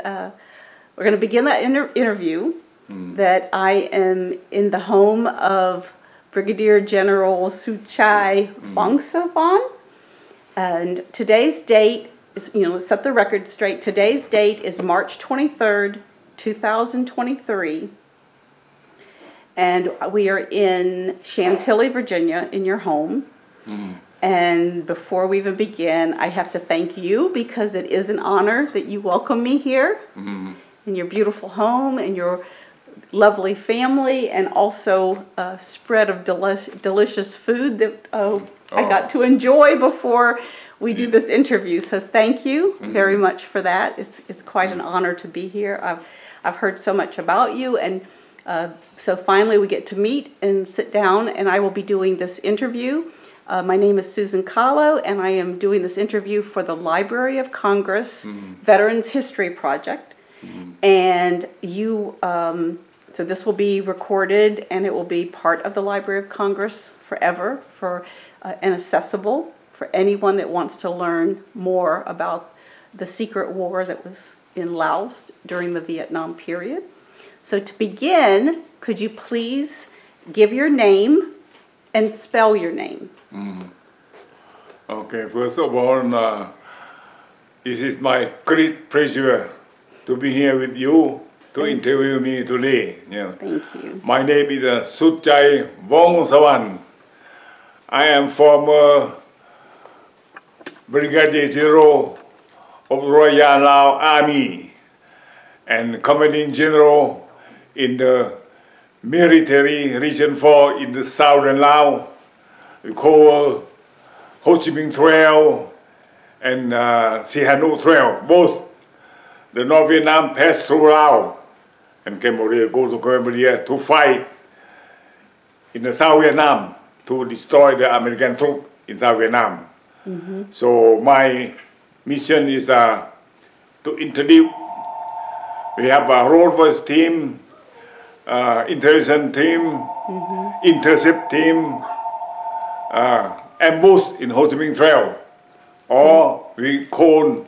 we're going to begin that interview that I am in the home of Brigadier General Soutchay Vongsavanh. And today's date is, let's set the record straight. Today's date is March 23rd, 2023. And we are in Chantilly, Virginia, in your home. And before we even begin, I have to thank you because it is an honor that you welcome me here in your beautiful home and your lovely family, and also a spread of delicious food that I got to enjoy before we do this interview. So thank you very much for that. It's quite an honor to be here. I've heard so much about you, and so finally we get to meet and sit down, and I will be doing this interview. My name is Susan Kahlo, and I am doing this interview for the Library of Congress Veterans History Project. And you, so this will be recorded, and it will be part of the Library of Congress forever, and accessible for anyone that wants to learn more about the secret war that was in Laos during the Vietnam period. So to begin, could you please give your name and spell your name? Okay, first of all, this is my great pleasure to be here with you to interview me today. Thank you. My name is Soutchay Vongsavanh. I am former Brigadier General of Royal Lao Army and Commanding General in the Military Region 4 in the southern Laos. We call Ho Chi Minh Trail and Sihanouk Trail. Both the North Vietnam passed through Laos and Cambodia, go to Cambodia to fight in the South Vietnam to destroy the American troops in South Vietnam. So my mission is to introduce. We have a road first team, intelligence team, intercept team, ambush in Ho Chi Minh Trail, or we call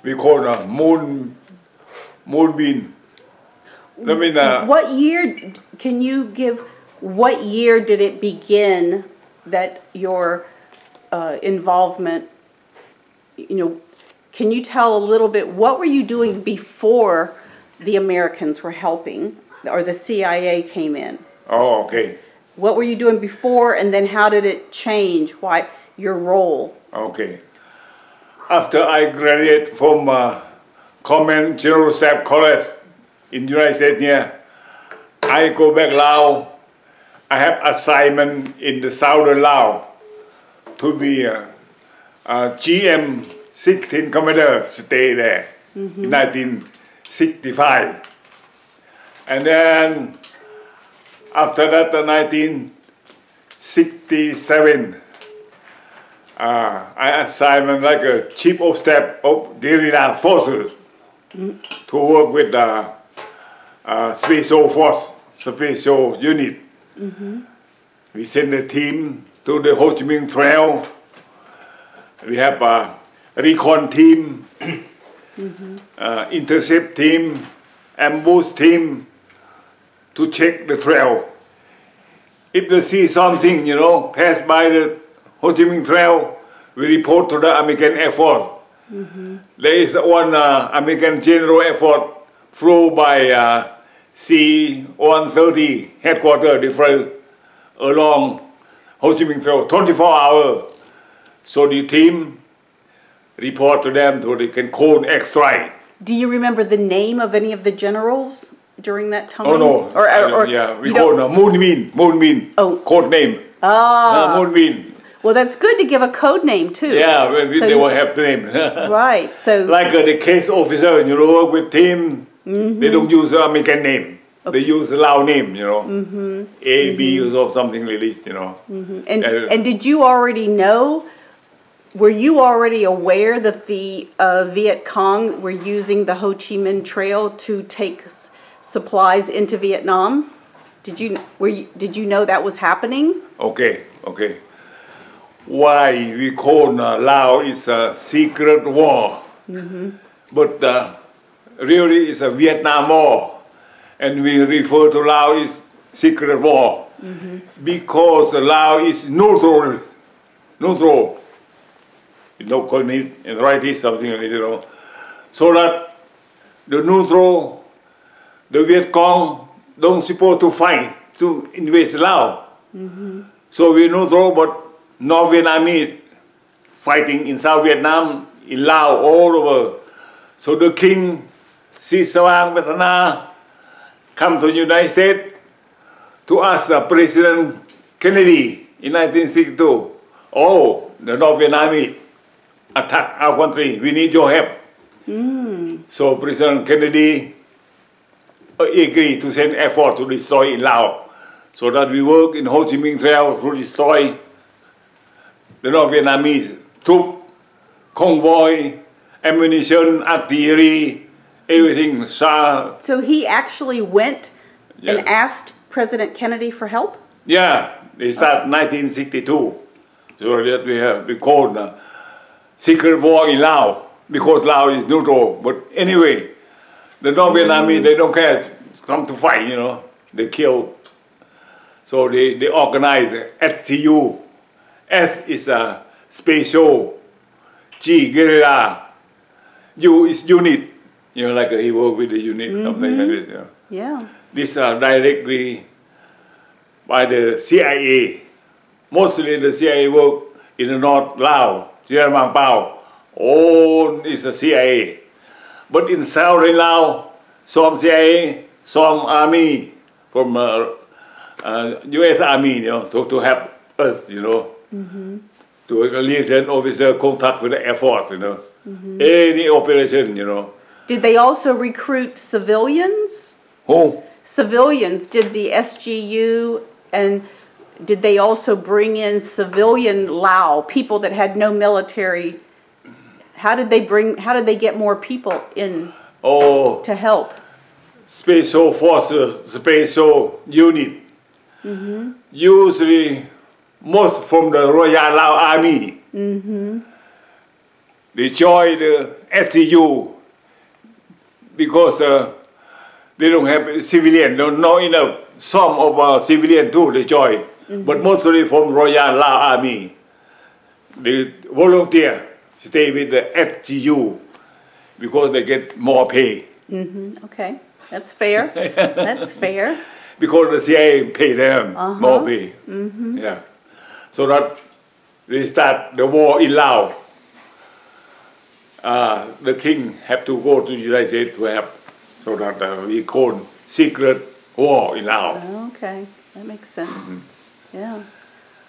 a moonbeam. I mean, what year, can you give, what year did it begin that your involvement, can you tell a little bit, what were you doing before the Americans were helping, or the CIA came in? Oh, okay. What were you doing before, and then how did it change? Why your role? Okay. After I graduated from Command General Staff College in the United States here, I go back Laos. I have assignment in the southern Laos to be a GM 16 Commander, stay there in 1965. And then after that, 1967, I assigned like a chief of staff of guerrilla forces to work with the special force, special unit. We send a team to the Ho Chi Minh Trail. We have a recon team, intercept team, ambush team, to check the trail. If they see something, pass by the Ho Chi Minh Trail, we report to the American Air Force. There is one American General Air Force flew by C-130 headquarters different along Ho Chi Minh Trail 24 hours. So the team report to them so they can call airstrike. Do you remember the name of any of the generals during that time? Oh no, yeah, we call them Moonbeam, code name. Moonbeam. Well, that's good to give a code name too. Yeah, they will have the name. Right, so. Like the case officer, work with team, they don't use the American name. Okay. They use the Lao name, A, B, or something like this, And did you already know, were you already aware that the Viet Cong were using the Ho Chi Minh Trail to take supplies into Vietnam? Did you know that was happening? Okay. Why we call Laos is a secret war, but really is a Vietnam War, and we refer to Laos as secret war, because Laos is neutral, you know, call me and write it something like, you know, so that the neutral, the Viet Cong don't supposed to fight to invade Laos. So we neutral, but North Vietnamese fighting in South Vietnam, in Laos, all over. So the king, Soutchay come to the United States to ask President Kennedy in 1962, oh, the North Vietnamese attack our country, we need your help. So President Kennedy agreed to send effort to destroy in Laos. So that we work in Ho Chi Minh Trail to destroy the North Vietnamese troop, convoy, ammunition, artillery, everything. So he actually went and asked President Kennedy for help? Yeah, they start 1962. So that we called secret war in Laos, because Laos is neutral. But anyway, the North Vietnamese, they don't care to come to fight, you know. They kill. So they organize SCU. S is a special, G guerrilla, U is unit. You know, like he worked with the unit, something like this. You know. Yeah. These are directly by the CIA. Mostly the CIA work in the North Laos, Sierra Vang Pao. All is the CIA. But in Southern Laos, some CIA, some Army from U.S.Army, you know, to help us, you know, to liaison officer contact with the Air Force, you know, any operation, you know. Did they also recruit civilians? Who? Civilians, did the SGU, and did they also bring in civilian Lao, people that had no military? How did they get more people in to help? Special Forces, Special Unit. Usually, most from the Royal Lao Army. They join the SCU because they don't have civilian, not enough. Some of civilian too, they join. But mostly from Royal Lao Army. They volunteer, stay with the SGU because they get more pay. Okay, that's fair. That's fair. Because the CIA pay them more pay. Yeah. So that they start the war in Laos. The king have to go to the United States to help. So that we call secret war in Laos. Okay, that makes sense. Yeah,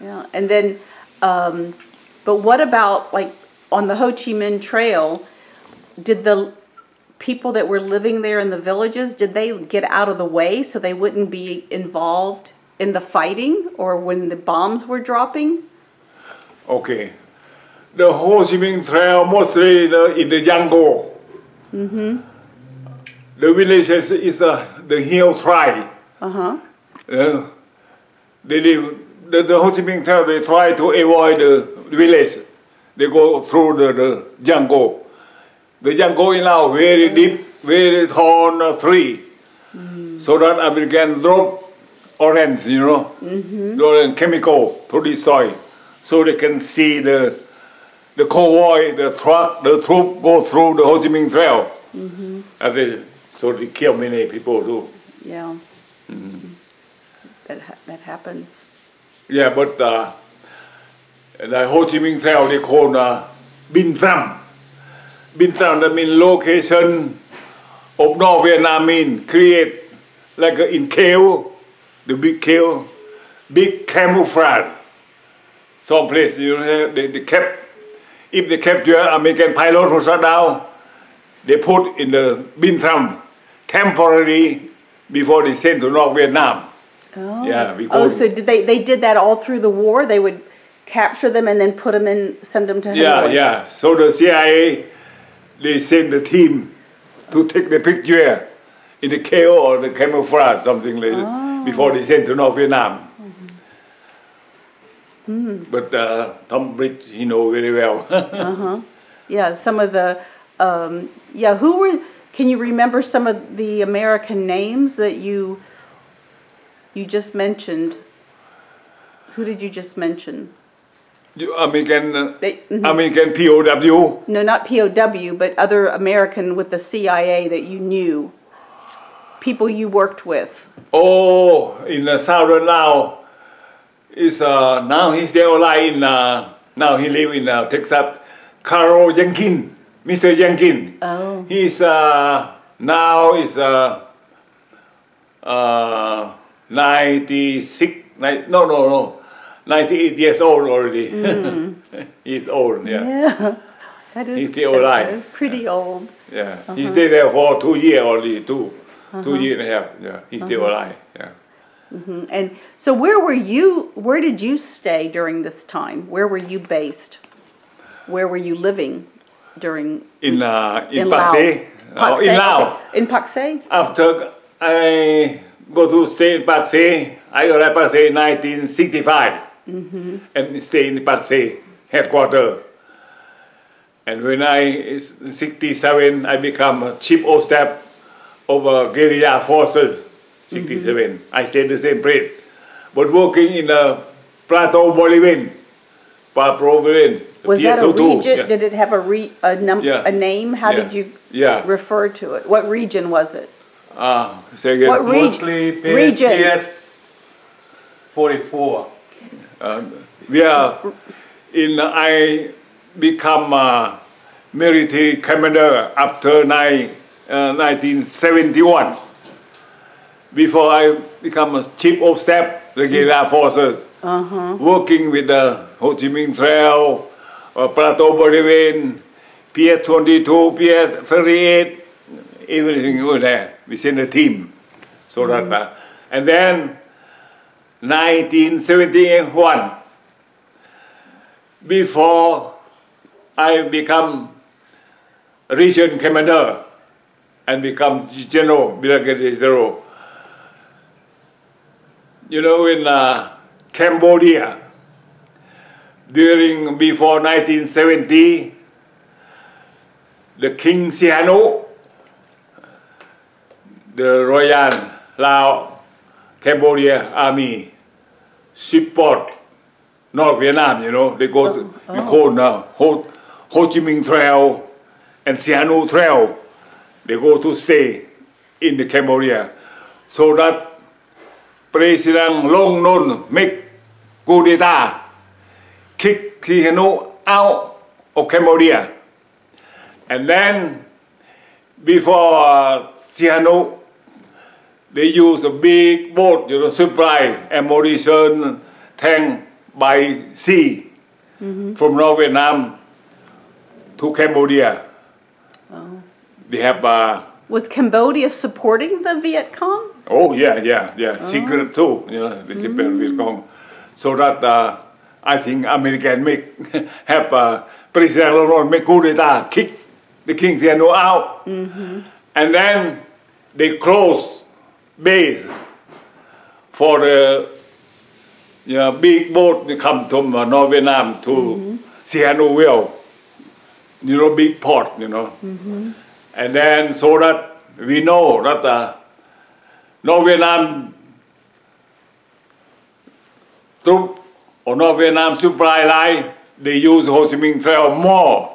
yeah. And then, but what about like on the Ho Chi Minh Trail? Did the people that were living there in the villages, did they get out of the way so they wouldn't be involved in the fighting or when the bombs were dropping? Okay. The Ho Chi Minh Trail mostly in the jungle. The villages is the hill tribe. They live, the Ho Chi Minh Trail, they try to avoid the village. They go through the jungle. The jungle in Laos very deep, very tall tree. So that American drop orange, you know, orange chemical to destroy. So they can see the convoy, the truck, the troop go through the Ho Chi Minh Trail. So they kill many people too. Yeah. That happens. Yeah, but the Ho Chi Minh Trail they call Bin Tram. Bin Tram, that means location of North Vietnamese create like in cave, the big cave, big camouflage. Some place, you know, they kept, if they capture American pilot who shot down, they put in the Bin Tram temporarily before they sent to North Vietnam. Yeah, because so they did that all through the war? They would capture them and then put them in, send them to Hanoi? Yeah. So the CIA, they send the team to take the picture in the cave or the camouflage, something like that, before they send to North Vietnam. But Tom Bridge, he know very well. Yeah, some of the, Can you remember some of the American names that you just mentioned? Who did you just mention? American P.O.W. No, not P.O.W., but other American with the CIA that you knew. People you worked with. Oh, in southern Laos. Now he's still alive now he live in Texas. Carol Jenkins, Mr. Jenkins. Oh. He's now is 96. No. 98 years old already. He's old, yeah. That is, he's still alive. That is pretty old. Yeah, he stayed there for 2 years only, 2 years and a half. Yeah, he's still alive. Yeah. And so, where did you stay during this time? Where were you based? Where were you living during? In Pathet? In Laos. In Pathet? After I go to stay in Pathet, I arrived in Pathet in 1965 and stay in Pathet headquarters. And when I 67, I become Chief of Staff of Guerrilla Forces. 67. I stayed the same place, but working in the Plateau Bolivian. Was that a region? Yeah. Did it have a name? How did you refer to it? What region was it? Say again. What Mostly region? 44. I become military commander after 1971. Before I become a Chief of Staff, the Guerrilla Forces, working with the Ho Chi Minh Trail, Plateau Bolivian, PS-22, PS-38, everything over there within the team. So that, and then 1971, before I become region commander and become general, Brigadier General. You know, in Cambodia, before 1970, the King Sihanouk, the Royal Lao Cambodia Army, support North Vietnam, you know, they go to, we call now Ho Chi Minh Trail and Sihanouk Trail, they go to stay in the Cambodia, so that President Long Non make coup d'etat, kick Sihanouk out of Cambodia. And then, before Sihanouk, they use a big boat, you know, supply ammunition, tank by sea from North Vietnam to Cambodia. Oh. They have was Cambodia supporting the Viet Cong? Oh yeah. Secret too, you know, the Viet Cong. So that I think American have President Long make coup d'etat, kick the King Sihanouk out, and then they close base for the big boat that come from North Vietnam to Sihanouk Vale, you know, big port, you know. And then so that we know that North Vietnam troop or North Vietnam supply line, they use Ho Chi Minh Trail more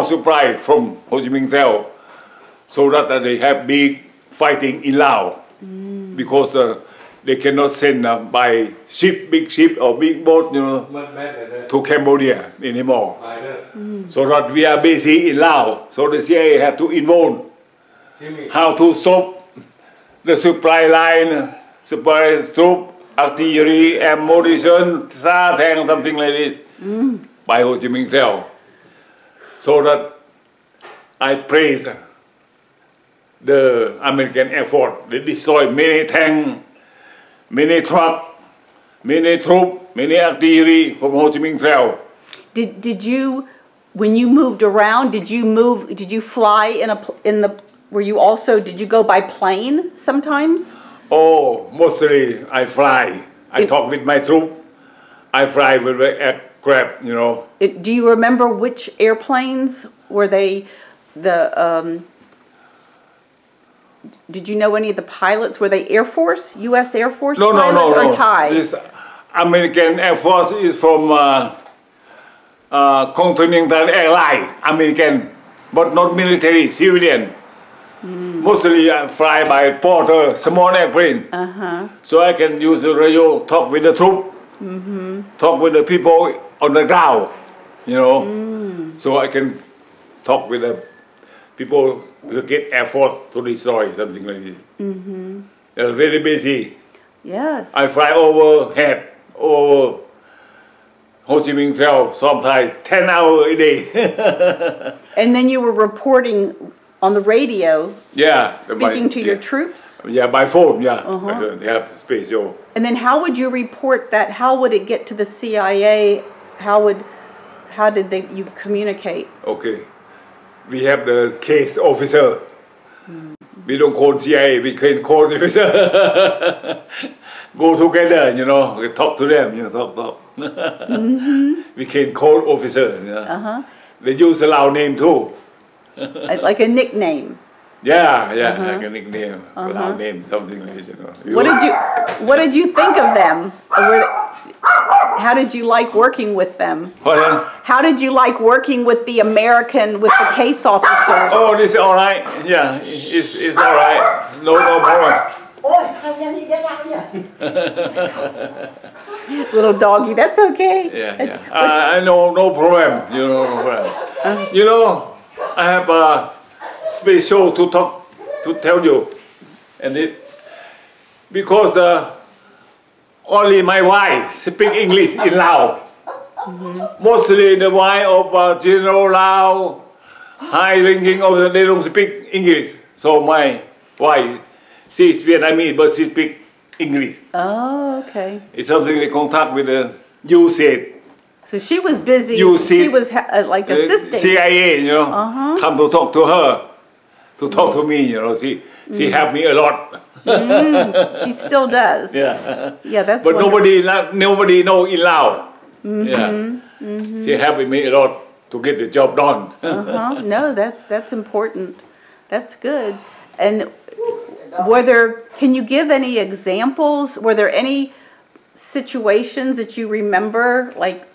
supply from Ho Chi Minh Trail, so that they have big fighting in Laos, because they cannot send by ship, big ship or big boat, you know, to Cambodia anymore. So that we are busy in Laos, so the CIA have to involve how to stop the supply line, supply troop, artillery, ammunition, tank, something like this, by Ho Chi Minh Trail. So that I praise the American effort. They destroy many tanks, many trucks, many troops, many artillery from Ho Chi Minh Trail. Did you, when you moved around, did you fly did you go by plane sometimes? Oh, mostly I fly. I talk with my troop. I fly with the aircraft, you know. Do you remember which airplanes were they? did you know any of the pilots? Were they Air Force, U.S. Air Force No, pilots no. or Thai? This American Air Force is from Continental Airline, American, but not military, civilian. Mostly I fly by porter, small airplane. So I can use the radio, talk with the troop, talk with the people on the ground, you know. So I can talk with the people to get Air Force to destroy, something like this. They're very busy. Yes. I fly overhead, over Ho Chi Minh Trail, sometimes 10 hours a day. And then you were reporting on the radio, Yeah. speaking to your troops? Yeah, by phone, yeah. They have special. And then how would you report that? How would it get to the CIA? How did you communicate? Okay. We have the case officer. We don't call CIA, we can call officer. Go together, you know, we talk to them, you know, talk. We can call officer, you know. They use a Lao name too. Like a nickname. Yeah, like a nickname, Lao name, something like this, you know. What did you think of them? How did you like working with them? Pardon? How did you like working with the case officers? Oh, this is all right. Yeah, it's all right. No problem. Little doggy, that's okay. Yeah. I know, no problem. You know, no problem. You know, I have a special to tell you, and because only my wife speak English in Laos. Mostly the wife of General Lao, high-ranking officer, they don't speak English. So my wife, she is Vietnamese, but she speak English. Oh, okay. It's something they contact with the U.S.A. So she was busy. She was like assisting. CIA, you know, come to talk to her, to talk to me, you know. She helped me a lot. She still does. Yeah. Yeah, that's. But wonderful. nobody know in Laos. Yeah. She helped me a lot to get the job done. No, that's important. That's good. And can you give any examples? Were there any situations that you remember, like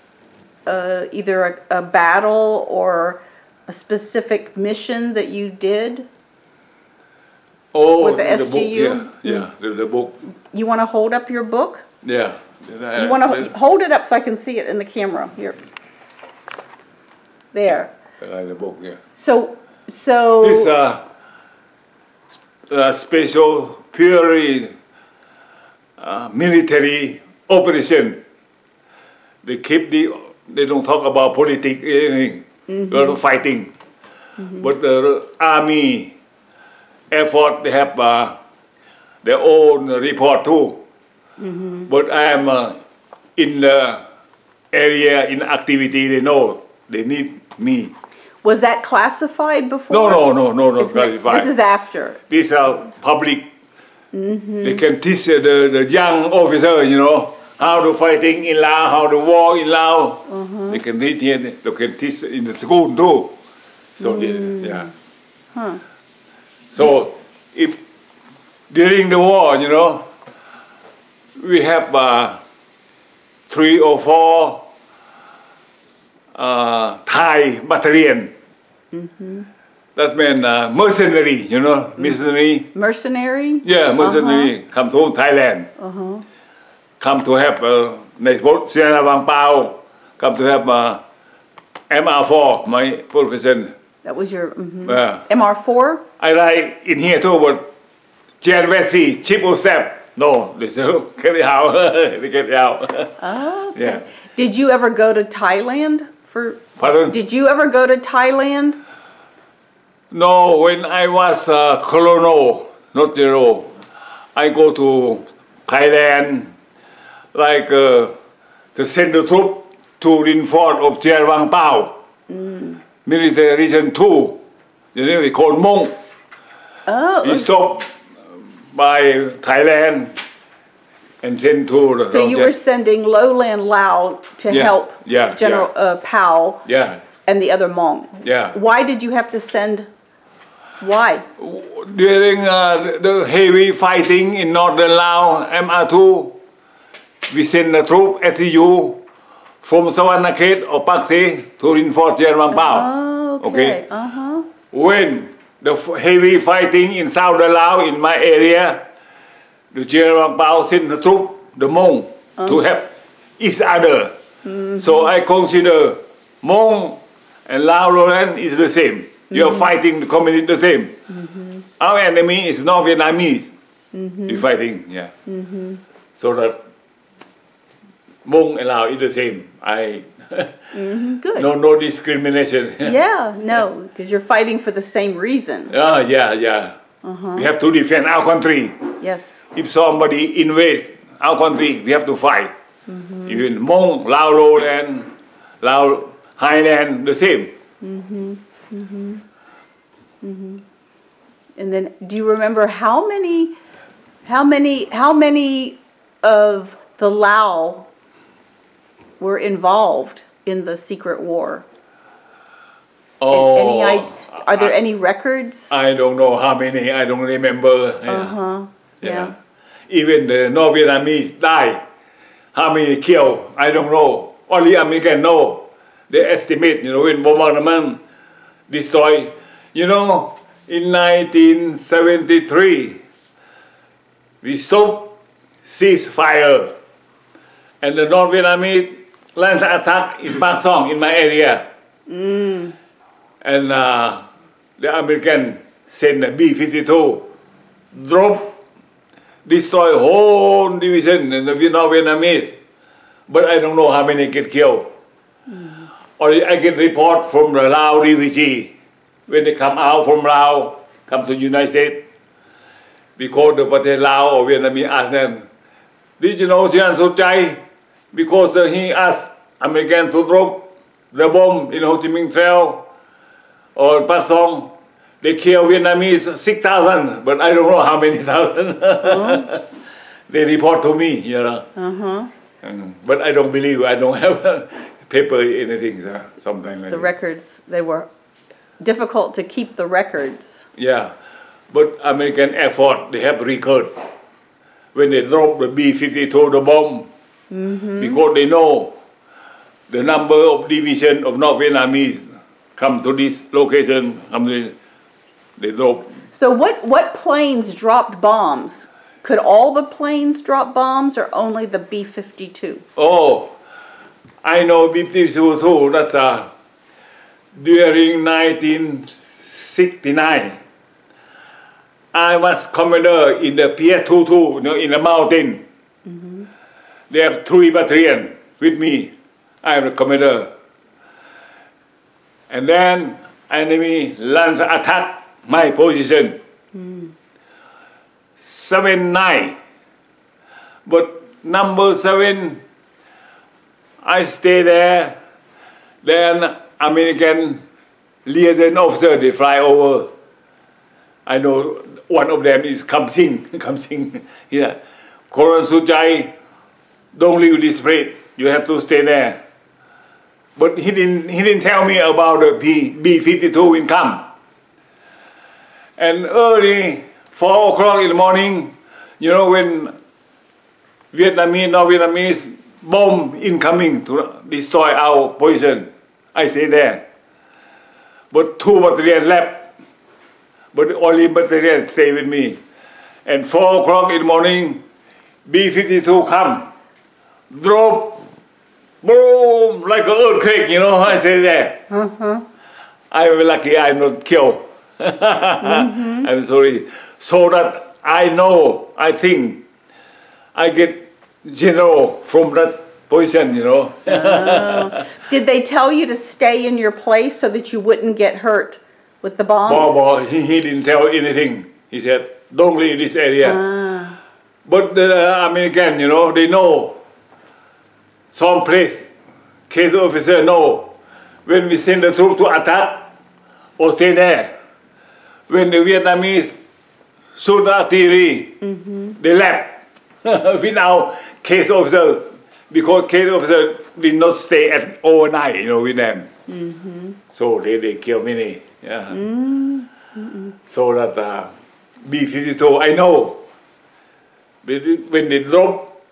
either a battle or a specific mission that you did? Oh, with the SGU? book, yeah, the book. You want to hold up your book? Yeah. You want to hold it up so I can see it in the camera. Here. There. The book, yeah. So. This special period military operation. They don't talk about politics, anything. A lot of fighting. But the Army, Air Force, they have their own report too. But I am in the area, in activity, they know they need me. Was that classified before? No, not classified. This is after. These are public. They can teach the young officer, you know, how to fighting in Laos, how to war in Laos. They can read here, they can teach in the school too. So, yeah. So, if during the war, you know, we have 3 or 4 Thai battalion. That means mercenary, you know, mercenary. Mercenary? Yeah, mercenary. Come to Thailand. Come to have Sierra Vang Pao. Come to have MR4, my profession. That was your MR4? I like in here too, but Jan Vessi, Chief of Staff. No, they say, get it out. They get it out. Oh, okay. Yeah. Did you ever go to Thailand? Pardon? Did you ever go to Thailand? No, when I was colonel, not general, I go to Thailand, like to send the troop to reinforce of Sierra Vang Pao, military region 2, you know, we call Mong. Oh. He stopped by Thailand and sent to the... So you were sending lowland Lao to help General Pao and the other Hmong. Yeah. Why did you have to send Why? During the heavy fighting in northern Laos, MR2, we send the troop SCU from Savannakhet or Paksi to reinforce General Vang Pao. Oh, okay. When the heavy fighting in southern Laos, in my area, the General Vang Pao sent the troop, the Hmong, to help each other. So I consider Hmong and Lao Lowland is the same. You are fighting the community the same. Our enemy is North Vietnamese. We're fighting, yeah. So that Hmong and Lao is the same. Good. No discrimination. Yeah, no, because you're fighting for the same reason. Yeah. We have to defend our country. Yes. If somebody invades our country, we have to fight. Even Hmong, Lao Lowland, Lao Highland, the same. And then, do you remember how many of the Lao were involved in the secret war? Are there any records? I don't know how many. I don't remember. Yeah. Even the North Vietnamese died. How many killed? I don't know. Only American know. They estimate, when bombardment destroy. In 1973, we stopped ceasefire, and the North Vietnamese launched attack in Pak Song, in my area. And the American sent a B-52, drop, destroy whole division in the North Vietnamese. But I don't know how many get killed. Only I get report from the Lao refugee. When they come out from Laos, come to the United States, because the Pathet Lao or Vietnamese asked them, did you know General Soutchay? Because he asked American to drop the bomb in Ho Chi Minh Trail or Pak Song. They killed Vietnamese 6,000, but I don't know how many thousand. They report to me, But I don't believe, I don't have paper, anything, something like that. The records, they were difficult to keep the records. Yeah, but American Air Force, they have record when they drop the B-52, the bomb, because they know the number of division of North Vietnamese come to this location, they drop. So what planes dropped bombs? Could all the planes drop bombs or only the B-52? Oh, I know B-52 too. That's during 1969. I was commander in the PS-22, in the mountain. They have 3 battalions with me. I am the commander. And then enemy launched attack my position. 7-9. But number 7, I stay there. Then American liaison officer, they fly over. I know one of them is Kam Sing. Yeah. Colonel Soutchay, don't leave this place. You have to stay there. But he didn't tell me about the B-52 will come. And early 4 o'clock in the morning, when North Vietnamese bomb incoming to destroy our position, I stay there. But 2 battalions left. But only battalion stay with me. And 4 o'clock in the morning, B-52 come, drop, boom, like an earthquake, I say there. I'm lucky I'm not killed. I'm sorry. So that I know, I think, I get general from that position, Did they tell you to stay in your place so that you wouldn't get hurt with the bombs? He didn't tell anything. He said, don't leave this area. But the American, they know some place. Case officer know when we send the troop to attack or stay there. When the Vietnamese shoot artillery, they left without case officer, because case officer did not stay overnight, with them. So they kill many. Yeah. So that B-52, I know, when they drop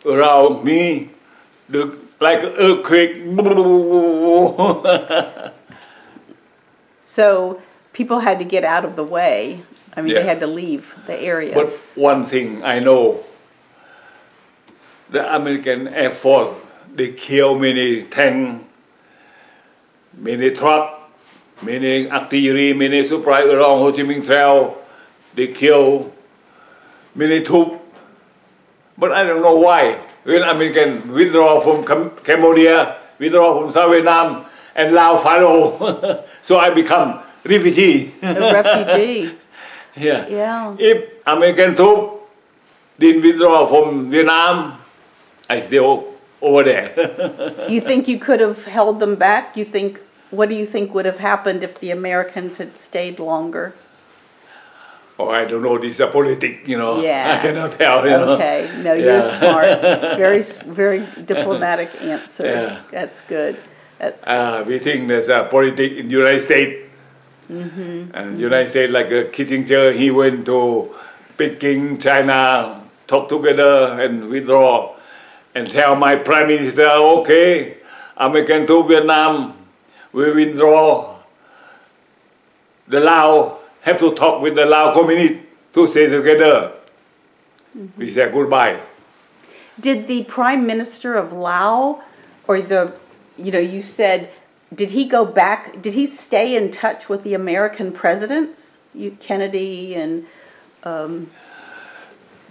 around me, like an earthquake. So people had to get out of the way. I mean, they had to leave the area. But one thing I know, the American Air Force, they kill many tanks, many trucks, many artillery, many supply along Ho Chi Minh Trail. They kill many troops. But I don't know why. When American withdraw from Cambodia, withdraw from South Vietnam, and Laos follow, so I become refugee. A refugee. Yeah. If American troops didn't withdraw from Vietnam, I still over there. Do you think you could have held them back? What do you think would have happened if the Americans had stayed longer? Oh, I don't know. This is a politics, Yeah. I cannot tell. Okay. No, you're smart. Very, very diplomatic answer. Yeah. That's good. We think there's a politics in the United States. And United States, like Kissinger, he went to Peking, China, talk together and withdraw, and tell my Prime Minister, okay, American to Vietnam, we withdraw. The Lao have to talk with the Lao community to stay together. We said goodbye. Did the Prime Minister of Laos, or you said, did he go back, did he stay in touch with the American presidents, Kennedy and...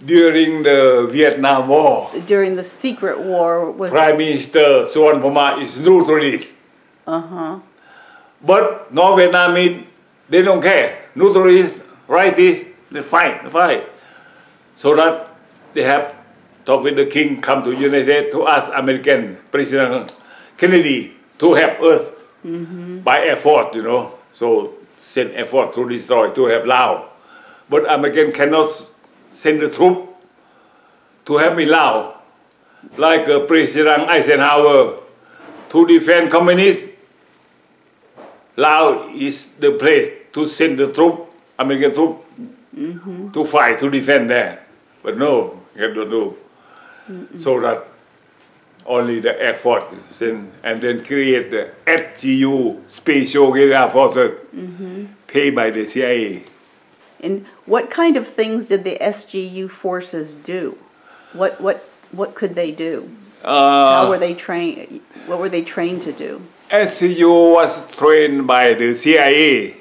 During the Vietnam War, during the secret war, Prime Minister Suvarnabhuma is neutralist. But North Vietnamese, they don't care. Neutralists, rightists, they fight. So that they have talked with the king, come to United States to ask American President Kennedy to help us by air force, So send air force to destroy, to help Laos. But American cannot send the troop to help in Laos, like President Eisenhower, to defend communists. Laos is the place to send the troop, American troop, to fight, to defend there. But no, cannot do. So that only the Air Force send, and then create the SGU, Special Guerrilla Forces, paid by the CIA. And what kind of things did the SGU forces do? What could they do? How were they trained? What were they trained to do? SGU was trained by the CIA.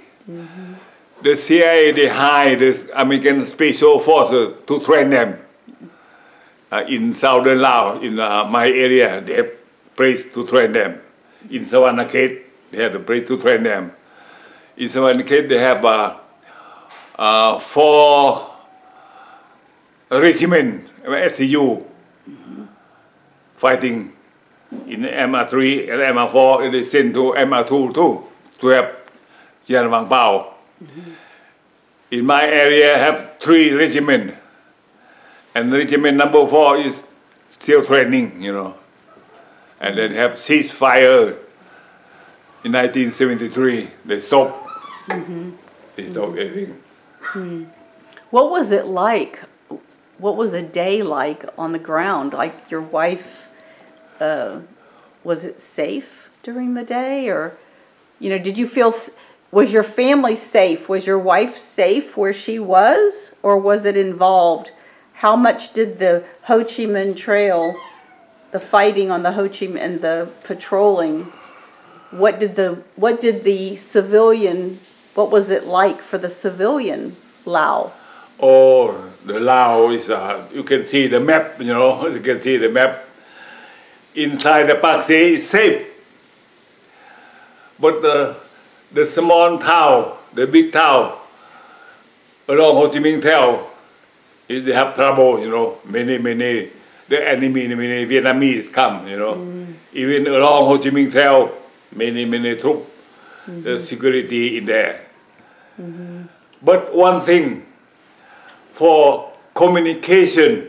The CIA, they hired the American Special Forces to train them. In southern Laos, in my area, they have place to train them. In Savannakhet, they have a place to train them. In Savannakhet, they have 4 regiments, SCU, fighting in M.I.A. and M.I.A., and they sent to M.I.A. too, to help General Vang Pao. In my area, I have 3 regiments, and regiment number 4 is still training, And then have ceasefire in 1973. They stopped. They stopped everything. What was it like? What was a day like on the ground? Like your wife, was it safe during the day? Or, did you feel, was your family safe? Was your wife safe where she was? Or was it involved? How much did the Ho Chi Minh Trail, the fighting on the Ho Chi Minh and the patrolling, what was it like for the civilian Lao? Oh, the Lao is, you can see the map, you can see the map. Inside the Pak Se is safe. But the small town, the big town, along Ho Chi Minh Trail, they have trouble, many, the enemy, many Vietnamese come, Even along Ho Chi Minh Trail, many troops, the security in there. But one thing, for communication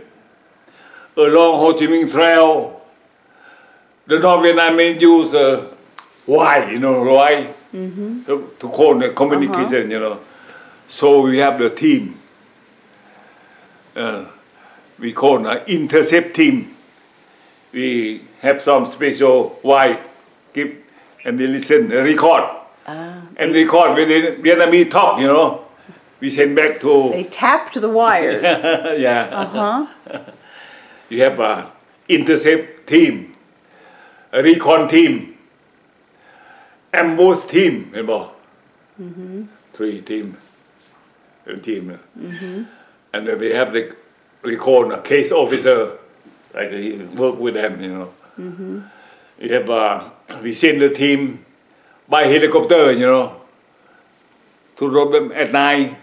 along Ho Chi Minh Trail, the North Vietnamese use Y, Y, to call the communication, So we have the team. We call an intercept team. We have some special white keep and they listen, record. And record when the Vietnamese talk, you know. We send back to... They tapped the wires. Yeah. You have an intercept team, a recon team, ambush team, remember? 3 team. And then we have the recon, a case officer, like he work with them, you know. We have we send the team by helicopter, you know, to drop them at night,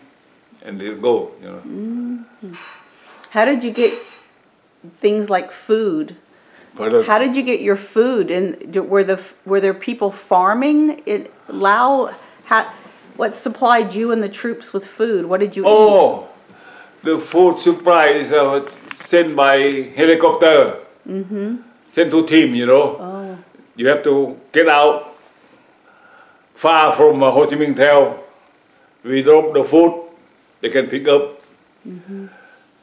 and they go, you know. How did you get things like food? How did you get your food? And were there people farming in Laos? What supplied you and the troops with food? What did you eat? The food supply is sent by helicopter. Sent to team, you know. You have to get out far from Ho Chi Minh Trail. We drop the food. They can pick up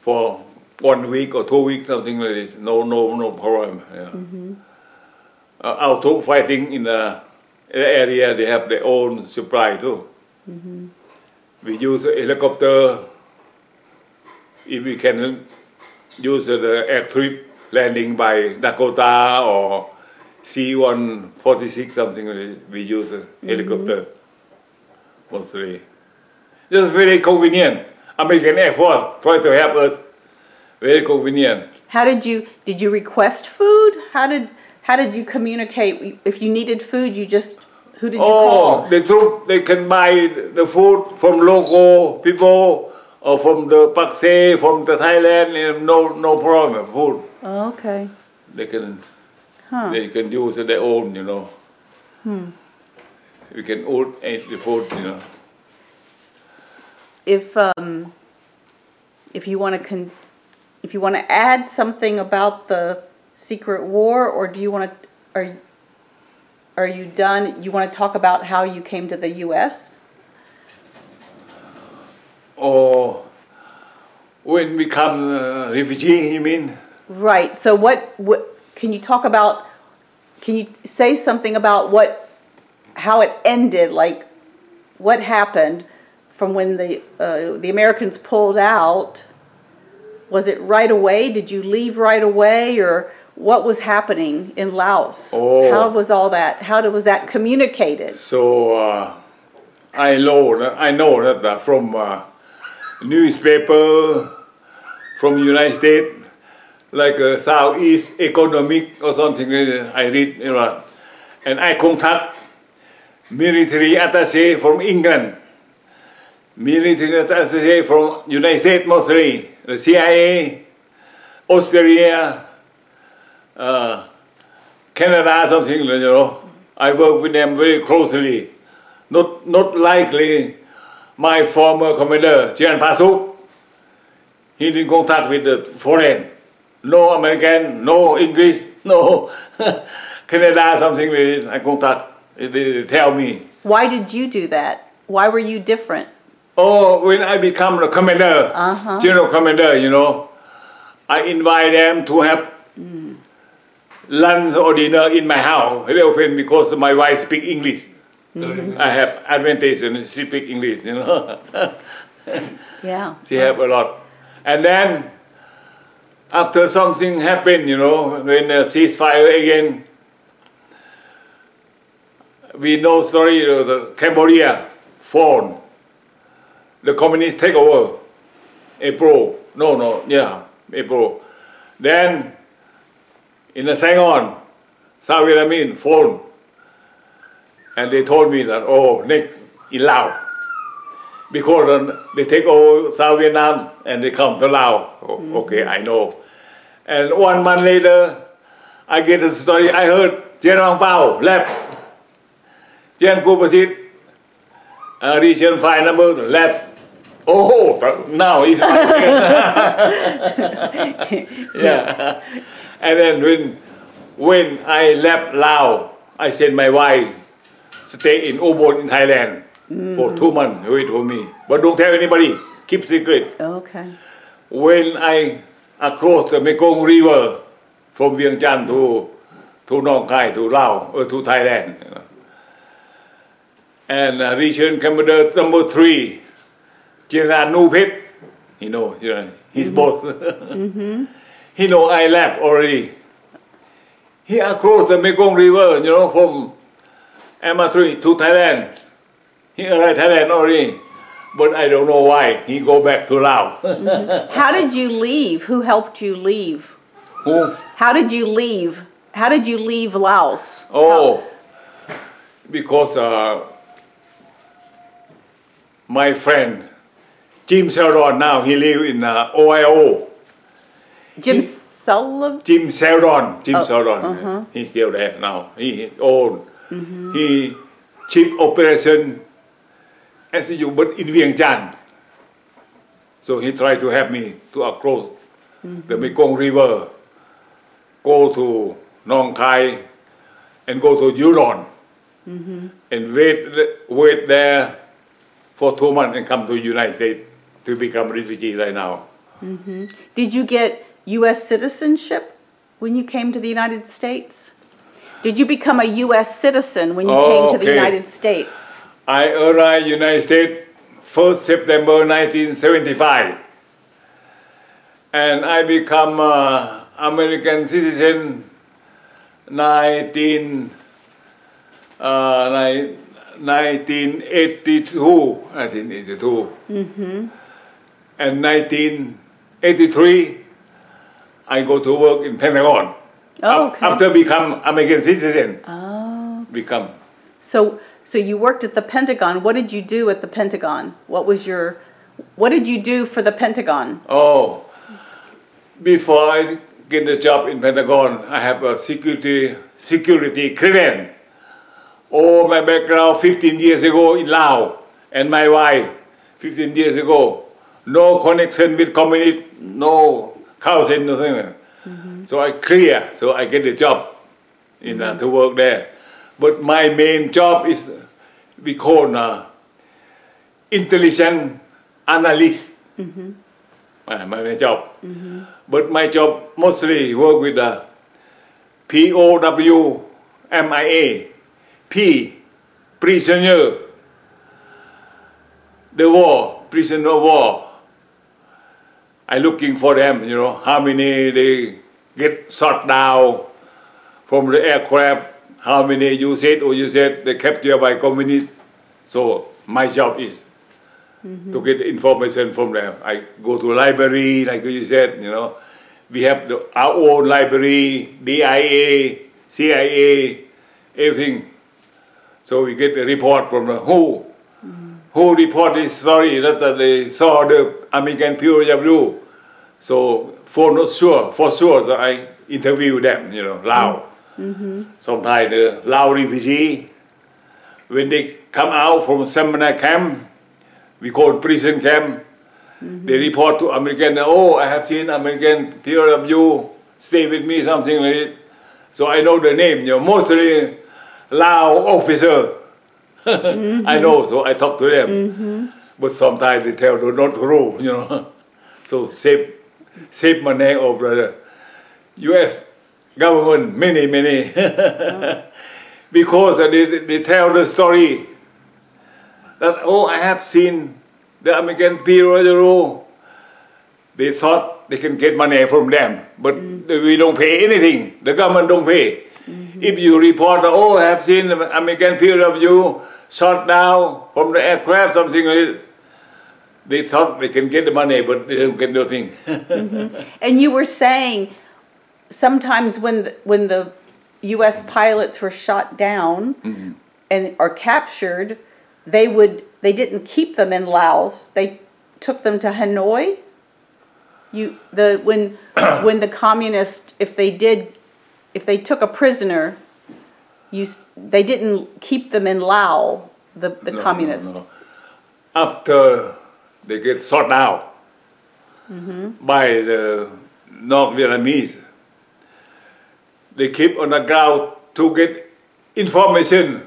for 1 week or 2 weeks, something like this. No problem. Yeah. Our troops fighting in the area, they have their own supply too. We use a helicopter. If we can use the airstrip landing by Dakota or C-146, something like this, we use a helicopter mostly. Just very convenient. American Air Force try to help us. Very convenient. How did you request food? How did you communicate? If you needed food, who did you call? The troop, they can buy the food from local people or from the Pak Se, from the Thailand, no problem, food. Oh, okay. They can use their own, you know. We can eat the food, you know. If you want to add something about the Secret War, or do you want to, are you done? You want to talk about how you came to the U.S.? Or when we become refugee, you mean? Right. So what can you talk about? Can you say something about how it ended? Like, what happened from when the Americans pulled out? Was it right away? Did you leave right away, or what was happening in Laos? How was all that? How was that communicated? So I know that from newspaper from United States, like Southeast Economic or something. I read a lot, and I contact military attaché from England, military attaché from United States mostly, the CIA, Australia, Canada, something, you know. I work with them very closely. Not likely my former commander, Jian Pasuk. He didn't contact with the foreign. No American, no English, no Canada, something like this. I contact. They tell me. Why did you do that? Why were you different? When I become the commander, general commander, you know, I invite them to have lunch or dinner in my house very often because my wife speaks English. I have advantage and she speaks English, you know. Yeah. She have a lot. And then, after something happened, you know, when ceasefire again, we know story of the Cambodia phone. The communists take over. April. April. Then, in the Saigon, South Vietnamese phone. And they told me that, next in Laos. Because they take over South Vietnam and they come to Laos. Okay, I know. And 1 month later, I get a story. I heard General Pao left. General Kupasit, Region 5 number left. Now he's yeah. And then when I left Laos, I sent my wife stay in Ubon in Thailand for 2 months. Wait for me, but don't tell anybody. Keep secret. Okay. When I across the Mekong River from Vientiane to Nong Khai to Laos or to Thailand, you know. And Region Commander number 3, General Nu Phet, you know, his boss. He know I left already. He across the Mekong River, you know, from M.I.A. to Thailand. He arrived Thailand already, but I don't know why he go back to Laos. How did you leave? Who helped you leave? Who? How did you leave? How did you leave Laos? Oh, because my friend Jim Sheldon, now he live in Ohio. Jim Sullivan? Jim Sheldon, he's still there now. He own. He chief operation SU, but in Vientiane. So he tried to help me to across the Mekong River, go to Nong Khai, and go to Yulon, and wait there for 2 months and come to the United States to become refugee right now. Did you get U.S. citizenship when you came to the United States? Did you become a U.S. citizen when you came to the United States? I arrived United States 1st September 1975, and I become American citizen 1982, and 1983 I go to work in Pentagon. After become American citizen. Become. So you worked at the Pentagon. What did you do at the Pentagon? What did you do for the Pentagon? Oh, before I get the job in Pentagon, I have a security clearance. Oh, my background 15 years ago in Laos, and my wife 15 years ago. No connection with communist, no cousin, nothing. So I clear, so I get the job in to work there. But my main job is we call intelligence analyst. My main job. But my job mostly work with the P.O.W, M.I.A, P, prisoner, the war, prisoner of war. I looking for them, you know, how many they get shot down from the aircraft, how many you said they captured by communists. So my job is to get information from them. I go to library, like you said, you know. We have our own library, DIA, CIA, everything. So we get a report from the who report this story that they saw the American P.O.W. So for sure, so I interview them, you know, Lao. Sometimes the Lao refugee, when they come out from seminar camp, we call prison camp, they report to American, oh, I have seen American P.O.W. stay with me, something like it. So I know the name, you know, mostly Lao officer. I know, so I talk to them. But sometimes they tell them not true, you know. So save money of the U.S. government, many. Because they tell the story that, oh, I have seen the American P.O.W. They thought they can get money from them, but we don't pay anything. The government don't pay. If you report, oh, I have seen the American P.O.W. shot down from the aircraft, something like that, they thought they can get the money, but they don't get nothing. And you were saying sometimes when the U.S. pilots were shot down and are captured, they didn't keep them in Laos. They took them to Hanoi. When the communists, if they took a prisoner, they didn't keep them in Laos. The communists. No. After they get shot out by the North Vietnamese, they keep on the ground to get information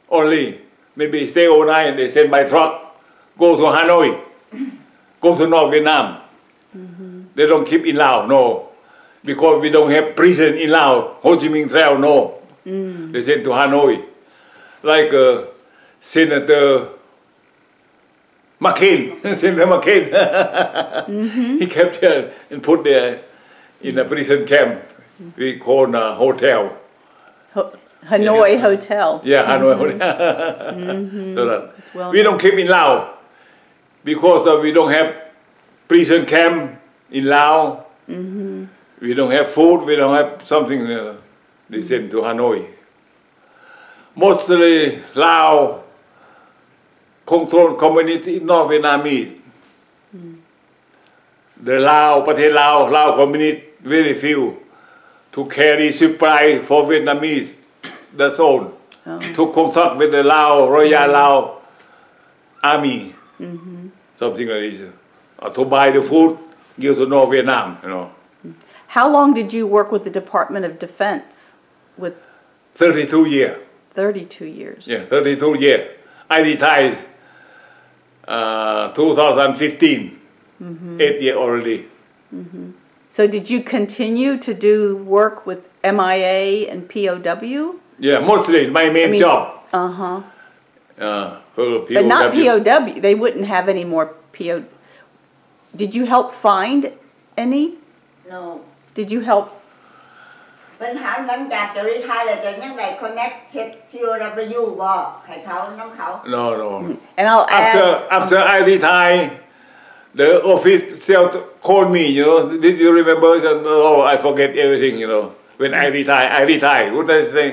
only maybe stay overnight and they send by truck, go to Hanoi, go to North Vietnam. They don't keep in Laos, no. Because we don't have prison in Laos, Ho Chi Minh Trail, no. They send to Hanoi. Like Senator McCain, Senator McCain. He kept there and put there in a prison camp. We call a hotel. Hanoi Hotel. Yeah, Hanoi Hotel. So that we don't keep in Laos because we don't have prison camp in Laos. We don't have food. We don't have something. They send to Hanoi. Mostly Lao control community in North Vietnamese. The Lao, Pathet Lao, Lao community, very few to carry supply for Vietnamese. That's all. To contact with the Lao, Royal Lao Army, something like this. To buy the food, give to North Vietnam, you know. How long did you work with the Department of Defense? With 32 years. 32 years. Yeah, 32 years. I retired 2015, 8 years already. So did you continue to do work with M.I.A. and P.O.W.? Yeah, mostly my main job. But not P.O.W. They wouldn't have any more P.O. Did you help find any? No. Did you help? ปัญหาหลังจากจะรีไทร์แล้วจะยังไง connect เฮ็ด P.O.W. บอกให้เขาน้ำเขา No. And I'll after I retired, the officer called me, you know, did you remember? Oh, I forget everything, you know. When I retired. What did I say?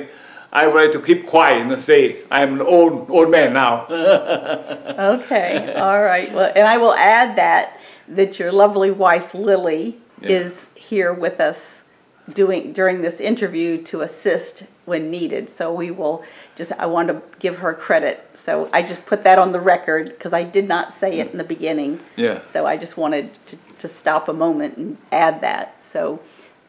I would like to keep quiet and say, I'm an old man now. Okay, all right. Well, and I will add that your lovely wife, Lily, is here with us during this interview to assist when needed. So we will I want to give her credit. So I just put that on the record because I did not say it in the beginning. Yeah. So I just wanted to stop a moment and add that. So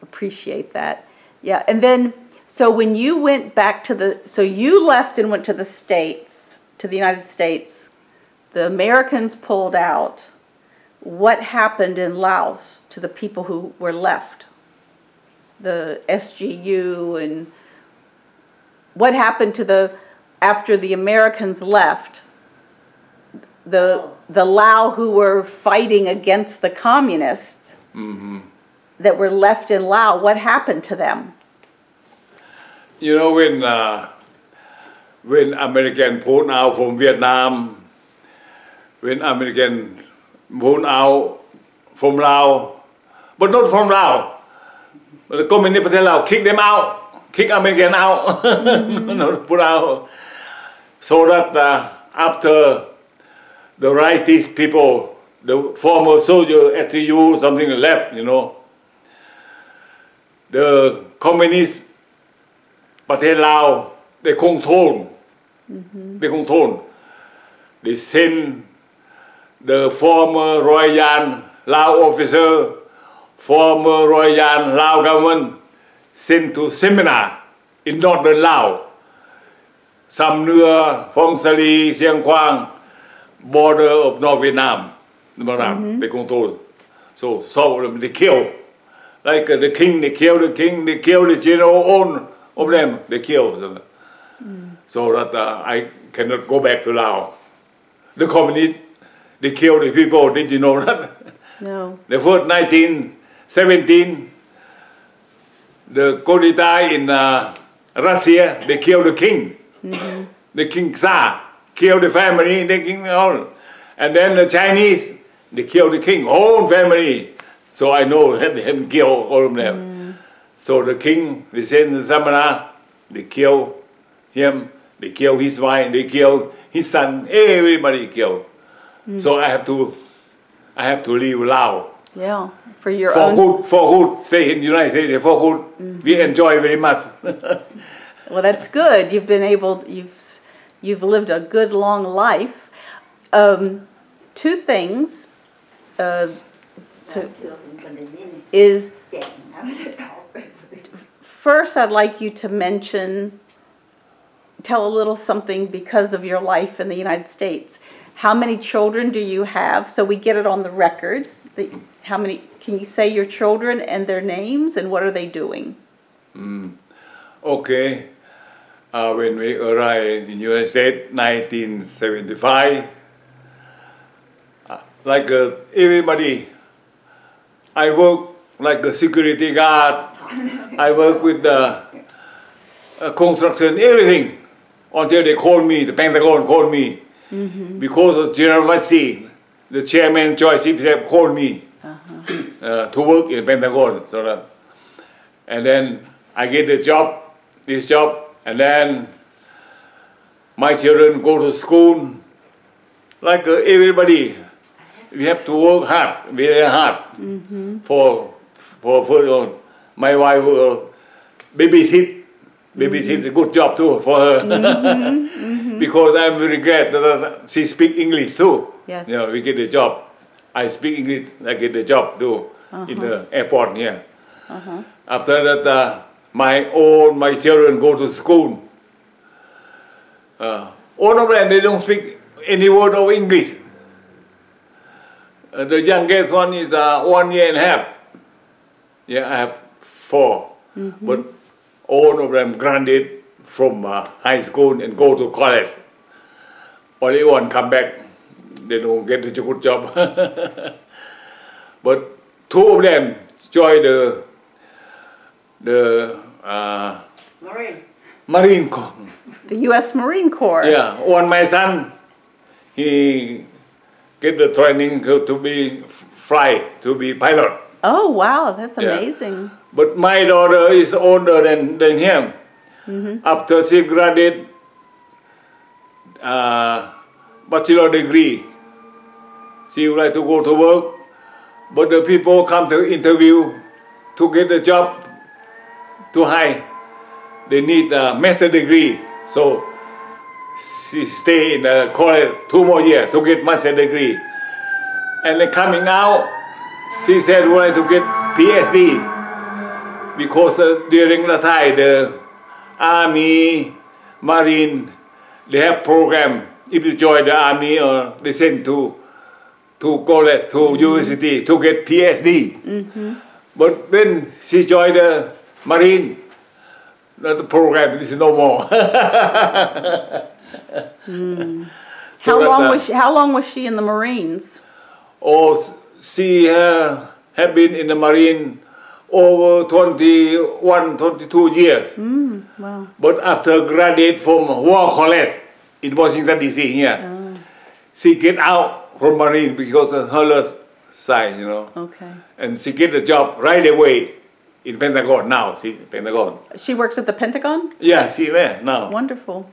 appreciate that. Yeah, and then, so when you went back so you left and went to the States, to the United States, the Americans pulled out. What happened in Laos to the people who were left? The SGU, and what happened to after the Americans left, the Lao who were fighting against the communists that were left in Laos, what happened to them? You know, when American pulled out from Vietnam, when American pulled out from Laos, but not from Laos, but the communist Pathet Lao kick them out, kick American out, not put out, so that after the rightist people, the former soldier, STU, something left, you know, the communist Pathet Lao, they control. They send the former Royal Lao officer, former Royal Lao government, sent to seminar in northern Laos, Sam Nua, Phong Sali, Siang Quang, border of North Vietnam. They control. So they kill. Like the king, they kill the king, they kill the general, all of them, they kill. So that I cannot go back to Laos. The communists, they kill the people, did you know that? No. The first 1917, the coup d'etat in Russia, they killed the king. The king Tsar, killed the family, the king all. And then the Chinese, they killed the king, whole family. So I know them kill all of them. So the king, they send the Samana, they kill him, they kill his wife, they kill his son, everybody killed. So I have to leave Laos. Yeah, for your own. For good, stay in the United States for good. We enjoy very much. Well, that's good. You've lived a good long life. Two things is first, I'd like you to mention tell a little something because of your life in the United States. How many children do you have? So we get it on the record. How many? Can you say your children and their names and what are they doing? Okay. When we arrived in USA, 1975, like everybody, I work like a security guard. I work with the construction, everything, until they called me, the Pentagon called me, because of General Vatsy, the chairman, Joyce, called me to work in the Pentagon. So and then I get the job, this job, and then my children go to school, like everybody. We have to work hard, very hard, for first. My wife will babysit a good job too for her, because I'm very glad that she speak English too. Yes. You know, we get the job. I speak English, I get the job too in the airport here. After that, my children go to school. All of them, they don't speak any word of English. The youngest one is 1 year and a half. Yeah, I have 4. But all of them graduated from high school and go to college. Only one come back. They don't get a good job. But 2 of them join the Marine Corps. The U.S. Marine Corps. Yeah, one my son, he get the training to be fly, to be pilot. Oh wow, that's amazing. But my daughter is older than him. After she graduated bachelor degree, she would like to go to work, but the people come to interview to get the job too high. They need a master degree, so she stay in the college 2 more years to get master degree. And then coming out, she said we like to get PhD, because during the time the Army, Marine, they have program. If you join the Army, or they send to college, to university to get PhD. But when she joined the Marine, the program is no more. How long was she in the Marines? Oh, she have been in the Marine over 21, 22 years. Wow. But after graduate from War College in Washington D.C. here, she get out from Marine because of her side, you know. Okay. And she get a job right away in Pentagon now. Pentagon. She works at the Pentagon? Yeah, she there now. Wonderful.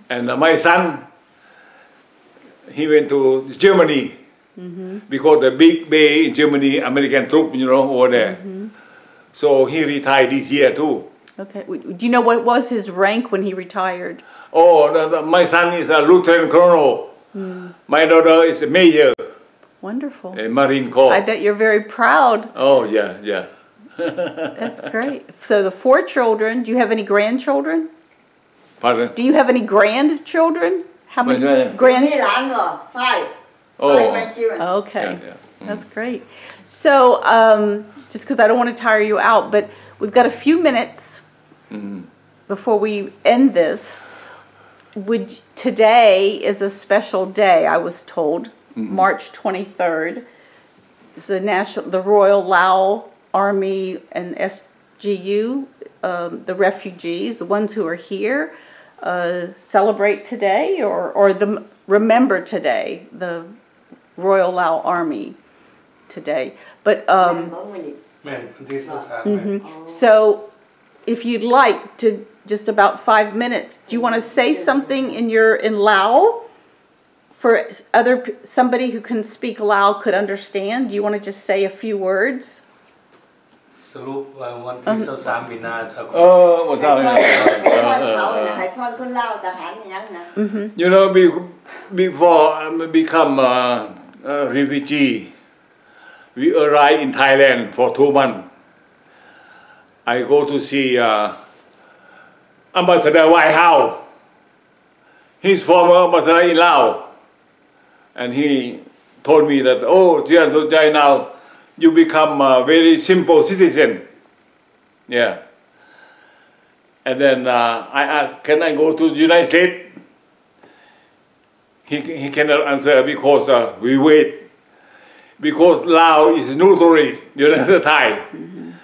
And my son, he went to Germany, because the big bay in Germany, American troop, you know, over there. So he retired this year too. Okay. Do you know what was his rank when he retired? Oh, my son is a lieutenant colonel. My daughter is a major. Wonderful. A Marine Corps. I bet you're very proud. Oh, yeah, yeah. That's great. So the 4 children, do you have any grandchildren? Pardon? Do you have any grandchildren? How many Grandchildren? grandchildren? 5. Oh. 5 grandchildren. Okay. Yeah. That's great. So, just because I don't want to tire you out, but we've got a few minutes before we end this. Today is a special day, I was told, March 23rd. It's the Royal Lao Army and SGU, the refugees, the ones who are here, celebrate today or remember today, the Royal Lao Army today. But so if you'd like to, just about 5 minutes, do you want to say something in Lao for somebody who can speak Lao could understand? Do you want to just say a few words? สรุปวันที่23 มีนาครับ what's up? You know, before I become a refugee, we arrived in Thailand for 2 months. I go to see Ambassador White House He's former ambassador in Laos, and he told me that, oh, Soutchay, now you become a very simple citizen. Yeah. And then I asked, can I go to the United States? He cannot answer because we wait. Because Laos is notorious during the time.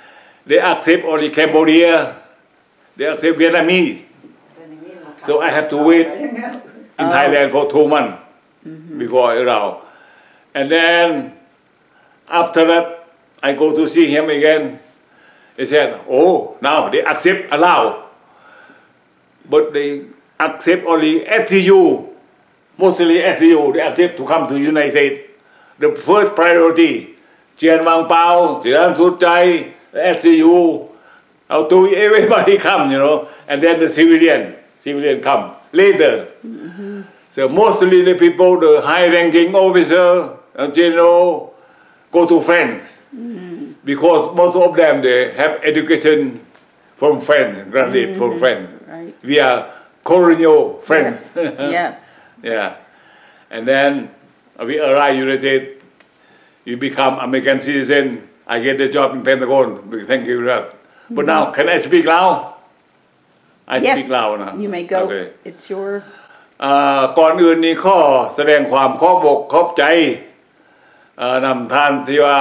They accept only Cambodia, they accept Vietnamese. So I have to wait in Thailand for 2 months before I arrive. And then after that, I go to see him again. He said, oh, now they accept Laos. But they accept only FTU, mostly FTU, they accept to come to the United States. The first priority, Chien Vang Pao, Chien Soutchay, FTU, everybody come, you know, and then the civilian come later. So mostly the people, the high-ranking officer, general, go to France, because most of them, they have education from France, graduate from France. Right. We are colonial friends. Yes. Yes. Yeah. And then we arrive United, you become American citizen, I get the job in Pentagon. Thank you very much. But now, can I speak Lao? I speak Lao now. You may go. Okay. It's your... ก่อนอื่นนี้ข้อแสดงความขอบอกขอบใจนำท่านที่ว่า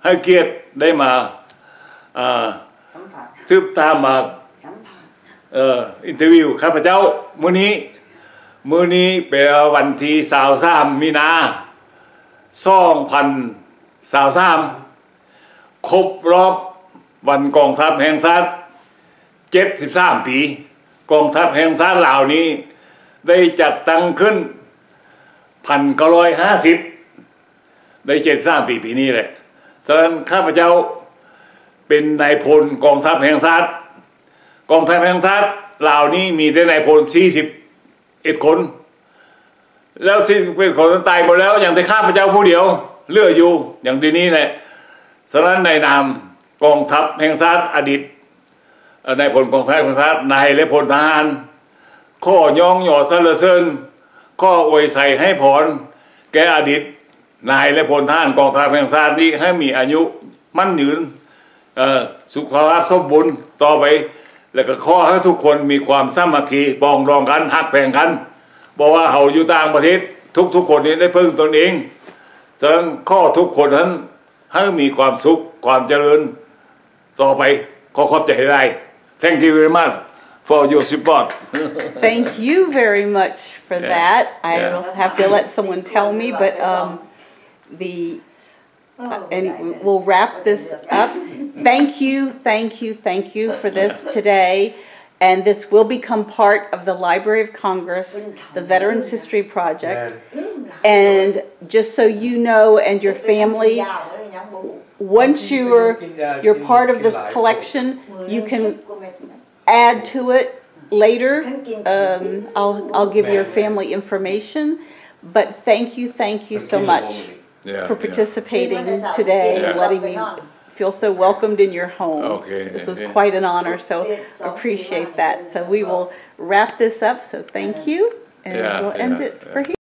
ให้เกียรติได้มาสืบตามมาอินเทอร์วิวข้าพเจ้ามื้อนี้เป็นวันที่23 มีนา2023ครบรอบวันกองทัพแห่งชาติ73 ปีกองทัพแห่งชาติลาวนี้ได้จัดตั้งขึ้น1950ได้73 ปีนี้แหละฉะนั้นข้าพเจ้าเป็นนายพลกองทัพแห่งชาติกองทัพแห่งชาติลาวนี้มีแต่นายพล41 คนแล้ว41 คนตายหมดแล้วอย่างแต่ข้าพเจ้าผู้เดียวเหลืออยู่อย่างที่นี้แหละฉะนั้นในนามกองทัพแห่งชาติอดีตนายพลกองทัพแห่งชาตินายและพลทหารข้อย่องหยอดสรรเสริญข้ออวยใส่ให้พรแก่อดีตนายและพลทหารกองทัพแห่งชาตินี้ให้มีอายุมั่นยืนสุขภาพสมบูรณ์ต่อไปแล้วก็ข้อให้ทุกคนมีความสามัคคีปองดองกันหักแบ่งกันบอกว่าเขาอยู่ต่างประเทศทุกคนนี้ได้พึ่งตนเองฉะนั้นข้อทุกคนนั้นให้มีความสุขความเจริญต่อไปขอขอบใจได้ Thank you very much for your support. Thank you very much for that. I will have to let someone tell me, but and we'll wrap this up. Thank you for this today. And this will become part of the Library of Congress, the Veterans History Project. And just so you know, and your family, once you're part of this collection, you can add to it later. I'll give your family information. But thank you so much for participating today and letting me feel so welcomed in your home. Okay. This was quite an honor, so appreciate that. So we will wrap this up. So thank you, and we'll end it for here.